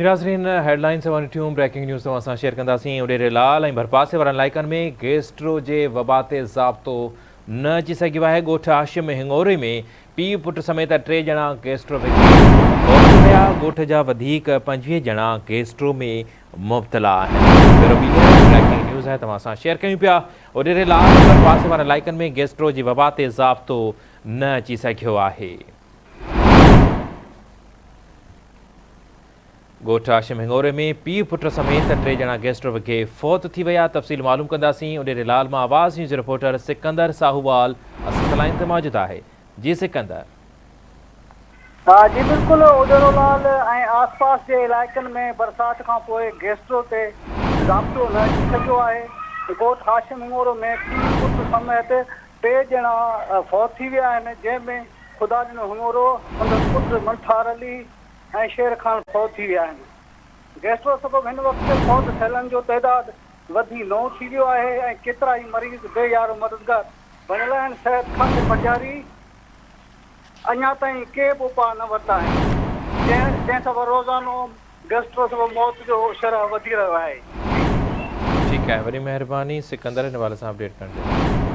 नाज़रीन हेडलाइन से वठियूं breaking news तव्हां सां शेयर कंदासीं। ओॾे लाल ऐं भरपासे वारनि इलाइक़नि में गैस्ट्रो जे वबा ते ज़ाब्तो न अची सघियो आहे। ॻोठ हाशिम हिंगोरे में पीउ पुटु समेत 3 ॼणा गैस्ट्रो विया। ॻोठ जा वधीक 25 ॼणा गैस्ट्रो में मुब्तला आहिनि। ब्रेकिंग न्यूज़ आहे तव्हां सां शेयर कयूं पिया। ओॾे लाल ऐं भरपासे वारनि इलाइक़नि में गैस्ट्रो जी वबा ते ज़ाब्तो न अची सघियो आहे। ॻोठ हाशिम हिंगोरे में पीउ पुटु समेत 3 ॼणा गैस्ट्रो विखे फ़ौत थी विया। तफ़सील मालूम कंदासीं। ओॾे लाल मां आवाज़ न्यूज़ रिपोर्टर सिकंदर साहूवाल असां लाइन ते मौजूदु आहे। जी सिकंदर। जी बिल्कुलु, ओॾेरो लाल ऐं आसपास जे इलाइक़नि में बरसाति खां पोइ गैस्ट्रो ते ज़ाब्तो न अची सघियो आहे। ॻोठ हाशिम हिंगोरो में पीउ पुटु समेत 3 ॼणा फ़ौत थी विया आहिनि, जंहिंमें ख़ुदा ॾिनो हिंगोरो, संदसि पुटु मंठार अली ऐं शेर ख़ान फ़ौत थी विया आहिनि। गैस्ट्रो सबबि हिन वक़्तु फ़ौत थियलनि जो तइदादु वधी 9 थी वियो आहे ऐं केतिरा ई मरीज़ बेयारो मददगार बणियल आहिनि। सिहत खाते मजारी अञा ताईं के बि उपाउ न वरिता आहिनि, जंहिं सबबि रोज़ानो गैस्ट्रो सबबि मौत जो शरह वधी रहियो आहे। ठीकु आहे, वॾी महिरबानी सिकंदर हिन हवाले सां अपडेट करण जो।